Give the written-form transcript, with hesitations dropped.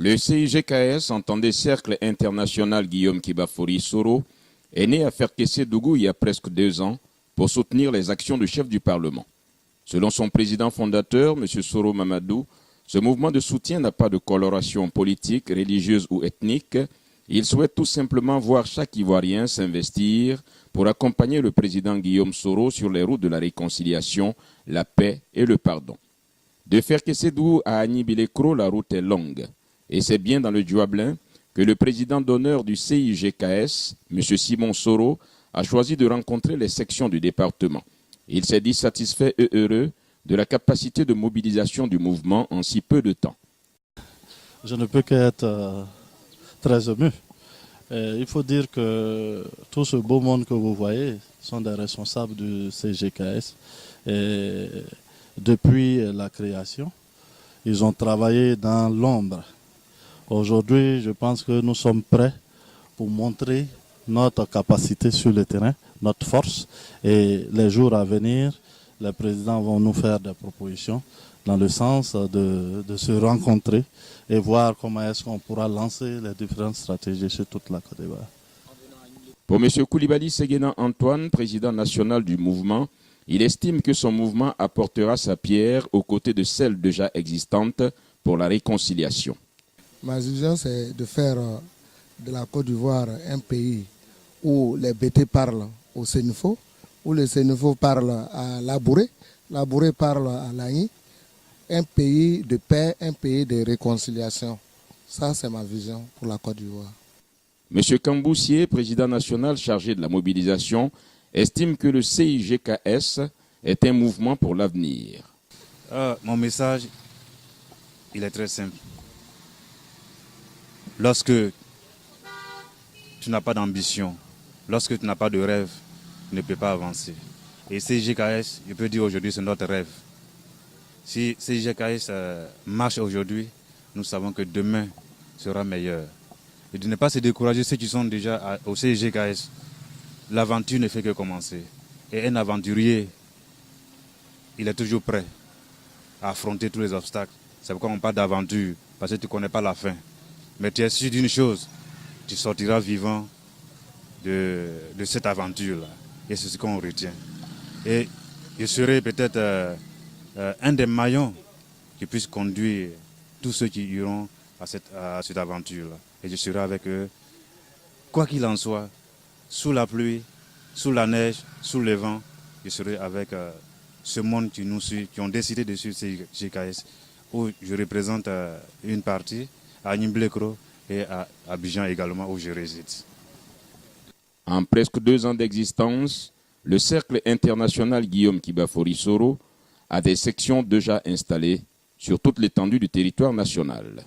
Le CIGKS, entendez Cercle International Guillaume Kibafori Soro, est né à Ferkessé-Dougou il y a presque 2 ans pour soutenir les actions du chef du Parlement. Selon son président fondateur, M. Soro Mamadou, ce mouvement de soutien n'a pas de coloration politique, religieuse ou ethnique. Il souhaite tout simplement voir chaque Ivoirien s'investir pour accompagner le président Guillaume Soro sur les routes de la réconciliation, la paix et le pardon. De Ferkessé-Dougou à Agny-Bilekro, la route est longue. Et c'est bien dans le Dioablin que le président d'honneur du CIGKS, M. Simon Soro, a choisi de rencontrer les sections du département. Il s'est dit satisfait et heureux de la capacité de mobilisation du mouvement en si peu de temps. Je ne peux qu'être très ému. Il faut dire que tout ce beau monde que vous voyez sont des responsables du CIGKS. Et depuis la création, ils ont travaillé dans l'ombre. Aujourd'hui, je pense que nous sommes prêts pour montrer notre capacité sur le terrain, notre force. Et les jours à venir, les présidents vont nous faire des propositions dans le sens de se rencontrer et voir comment est-ce qu'on pourra lancer les différentes stratégies sur toute la Côte d'Ivoire. Pour M. Koulibaly Séguéna Antoine, président national du mouvement, il estime que son mouvement apportera sa pierre aux côtés de celles déjà existantes pour la réconciliation. Ma vision, c'est de faire de la Côte d'Ivoire un pays où les BT parlent au Sénifo, où le Sénifo parle à Labouré, Labouré parle à Lagny, un pays de paix, un pays de réconciliation. Ça, c'est ma vision pour la Côte d'Ivoire. M. Kamboussier, président national chargé de la mobilisation, estime que le CIGKS est un mouvement pour l'avenir. Mon message, il est très simple. Lorsque tu n'as pas d'ambition, lorsque tu n'as pas de rêve, tu ne peux pas avancer. Et CIGKS, je peux dire aujourd'hui, c'est notre rêve. Si CIGKS marche aujourd'hui, nous savons que demain sera meilleur. Et de ne pas se décourager, ceux qui sont déjà au CIGKS, l'aventure ne fait que commencer. Et un aventurier, il est toujours prêt à affronter tous les obstacles. C'est pourquoi on parle d'aventure, parce que tu ne connais pas la fin. Mais tu es sûr d'une chose, tu sortiras vivant de cette aventure-là. Et c'est ce qu'on retient. Et je serai peut-être un des maillons qui puisse conduire tous ceux qui iront à cette aventure-là. Et je serai avec eux, quoi qu'il en soit, sous la pluie, sous la neige, sous le vent, je serai avec ce monde qui nous suit, qui ont décidé de suivre ces GKS, où je représente une partie, à Agny-Bilekro et à Abidjan également, où je réside. En presque 2 ans d'existence, le Cercle International Guillaume Kibafori Soro a des sections déjà installées sur toute l'étendue du territoire national.